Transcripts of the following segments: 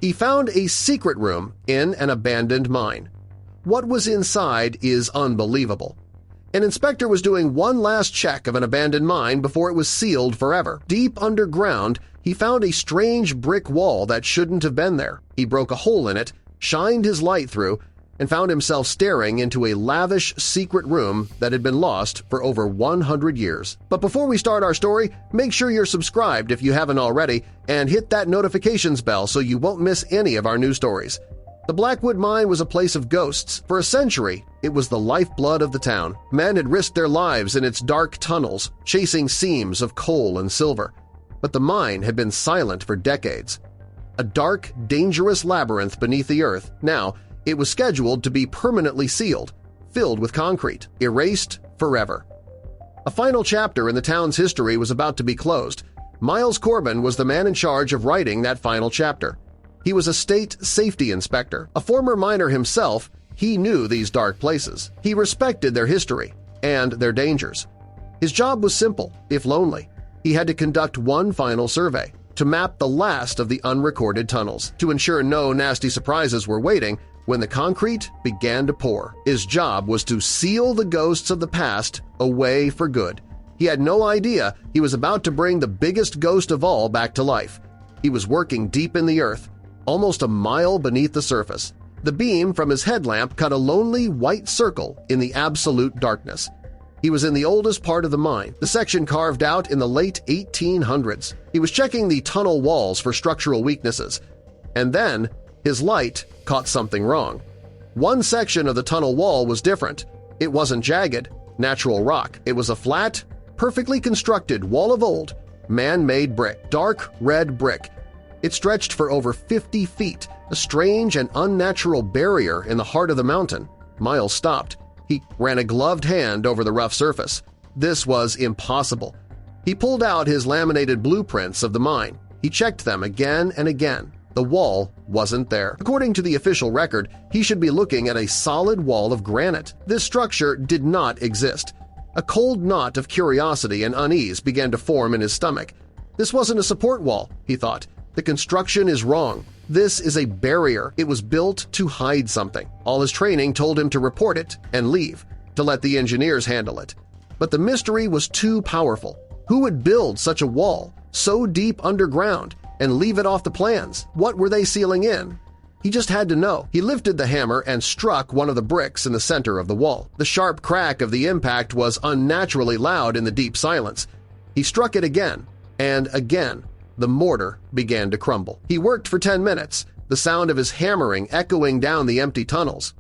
He found a secret room in an abandoned mine. What was inside is unbelievable. An inspector was doing one last check of an abandoned mine before it was sealed forever. Deep underground, he found a strange brick wall that shouldn't have been there. He broke a hole in it, shined his light through, and found himself staring into a lavish secret room that had been lost for over 100 years. But before we start our story, make sure you're subscribed if you haven't already and hit that notifications bell so you won't miss any of our new stories. The Blackwood Mine was a place of ghosts. For a century, it was the lifeblood of the town. Men had risked their lives in its dark tunnels, chasing seams of coal and silver. But the mine had been silent for decades. A dark, dangerous labyrinth beneath the earth. Now, it was scheduled to be permanently sealed, filled with concrete, erased forever. A final chapter in the town's history was about to be closed. Miles Corbin was the man in charge of writing that final chapter. He was a state safety inspector. A former miner himself, he knew these dark places. He respected their history and their dangers. His job was simple, if lonely. He had to conduct one final survey, to map the last of the unrecorded tunnels, to ensure no nasty surprises were waiting when the concrete began to pour. His job was to seal the ghosts of the past away for good. He had no idea he was about to bring the biggest ghost of all back to life. He was working deep in the earth, almost a mile beneath the surface. The beam from his headlamp cut a lonely white circle in the absolute darkness. He was in the oldest part of the mine, the section carved out in the late 1800s. He was checking the tunnel walls for structural weaknesses. And then his light caught something wrong. One section of the tunnel wall was different. It wasn't jagged, natural rock. It was a flat, perfectly constructed wall of old, man-made brick, dark red brick. It stretched for over 50 feet, a strange and unnatural barrier in the heart of the mountain. Miles stopped. He ran a gloved hand over the rough surface. This was impossible. He pulled out his laminated blueprints of the mine. He checked them again and again. The wall wasn't there. According to the official record, he should be looking at a solid wall of granite. This structure did not exist. A cold knot of curiosity and unease began to form in his stomach. This wasn't a support wall, he thought. The construction is wrong. This is a barrier. It was built to hide something. All his training told him to report it and leave, to let the engineers handle it. But the mystery was too powerful. Who would build such a wall, so deep underground, and leave it off the plans? What were they sealing in? He just had to know. He lifted the hammer and struck one of the bricks in the center of the wall. The sharp crack of the impact was unnaturally loud in the deep silence. He struck it again, and again. The mortar began to crumble. He worked for 10 minutes, the sound of his hammering echoing down the empty tunnels.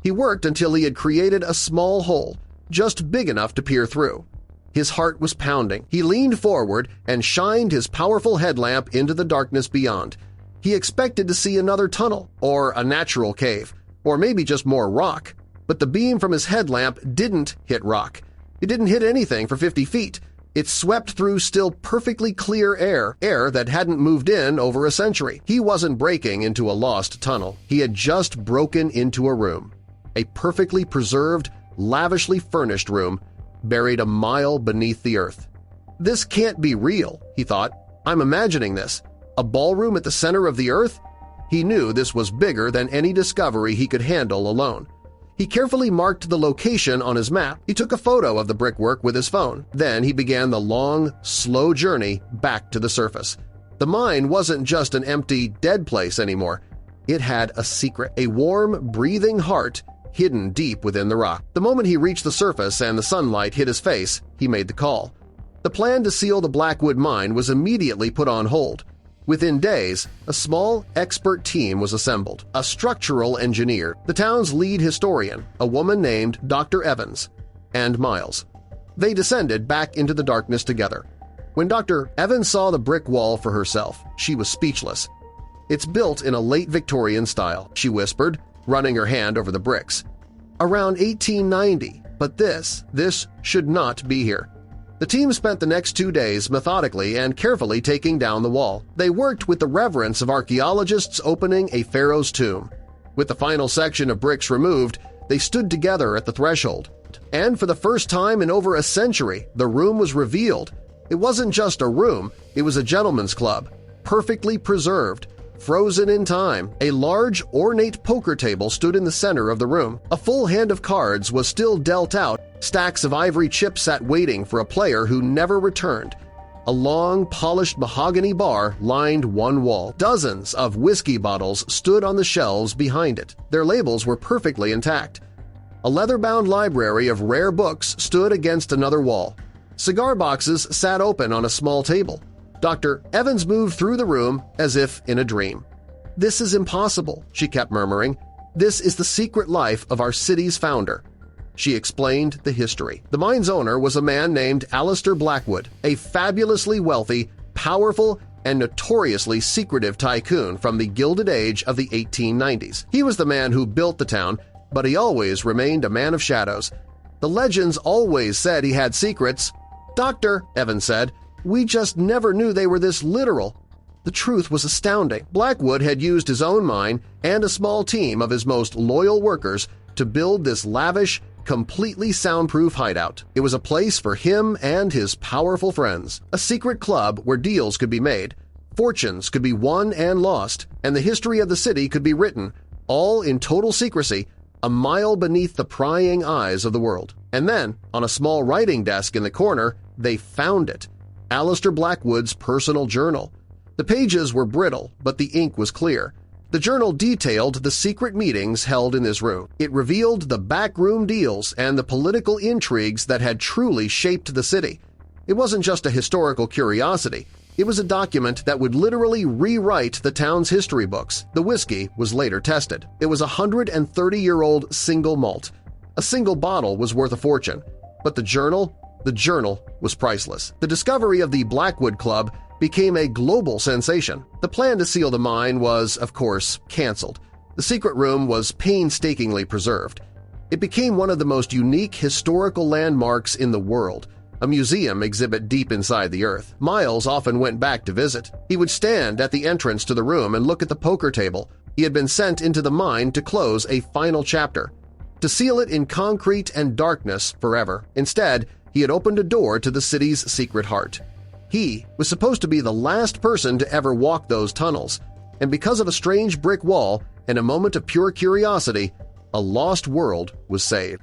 He worked until he had created a small hole, just big enough to peer through. His heart was pounding. He leaned forward and shined his powerful headlamp into the darkness beyond. He expected to see another tunnel, or a natural cave, or maybe just more rock. But the beam from his headlamp didn't hit rock. It didn't hit anything for 50 feet. It swept through still perfectly clear air that hadn't moved in over a century. He wasn't breaking into a lost tunnel. He had just broken into a room. A perfectly preserved, lavishly furnished room buried a mile beneath the earth. This can't be real, he thought. I'm imagining this. A ballroom at the center of the earth? He knew this was bigger than any discovery he could handle alone. He carefully marked the location on his map. He took a photo of the brickwork with his phone. Then he began the long, slow journey back to the surface. The mine wasn't just an empty, dead place anymore. It had a secret, a warm, breathing heart hidden deep within the rock. The moment he reached the surface and the sunlight hit his face, he made the call. The plan to seal the Blackwood mine was immediately put on hold. Within days, a small, expert team was assembled, a structural engineer, the town's lead historian, a woman named Dr. Evans, and Miles. They descended back into the darkness together. When Dr. Evans saw the brick wall for herself, she was speechless. "It's built in a late Victorian style," she whispered, running her hand over the bricks. "Around 1890, but this should not be here." The team spent the next 2 days methodically and carefully taking down the wall. They worked with the reverence of archaeologists opening a pharaoh's tomb. With the final section of bricks removed, they stood together at the threshold. And for the first time in over a century, the room was revealed. It wasn't just a room, it was a gentleman's club, perfectly preserved, Frozen in time, a large, ornate poker table stood in the center of the room. A full hand of cards was still dealt out. Stacks of ivory chips sat waiting for a player who never returned. A long, polished mahogany bar lined one wall. Dozens of whiskey bottles stood on the shelves behind it. Their labels were perfectly intact. A leather-bound library of rare books stood against another wall. Cigar boxes sat open on a small table. Dr. Evans moved through the room as if in a dream. "This is impossible," she kept murmuring. "This is the secret life of our city's founder." She explained the history. The mine's owner was a man named Alistair Blackwood, a fabulously wealthy, powerful, and notoriously secretive tycoon from the Gilded Age of the 1890s. He was the man who built the town, but he always remained a man of shadows. The legends always said he had secrets. "Doctor," Evans said, "we just never knew they were this literal." The truth was astounding. Blackwood had used his own mine and a small team of his most loyal workers to build this lavish, completely soundproof hideout. It was a place for him and his powerful friends, a secret club where deals could be made, fortunes could be won and lost, and the history of the city could be written, all in total secrecy, a mile beneath the prying eyes of the world. And then, on a small writing desk in the corner, they found it, Alistair Blackwood's personal journal. The pages were brittle, but the ink was clear. The journal detailed the secret meetings held in this room. It revealed the backroom deals and the political intrigues that had truly shaped the city. It wasn't just a historical curiosity. It was a document that would literally rewrite the town's history books. The whiskey was later tested. It was a 130-year-old single malt. A single bottle was worth a fortune. But the journal was priceless. The discovery of the Blackwood Club became a global sensation. The plan to seal the mine was, of course, canceled. The secret room was painstakingly preserved. It became one of the most unique historical landmarks in the world, a museum exhibit deep inside the earth. Miles often went back to visit. He would stand at the entrance to the room and look at the poker table. He had been sent into the mine to close a final chapter, to seal it in concrete and darkness forever. Instead, he had opened a door to the city's secret heart. He was supposed to be the last person to ever walk those tunnels, and because of a strange brick wall and a moment of pure curiosity, a lost world was saved.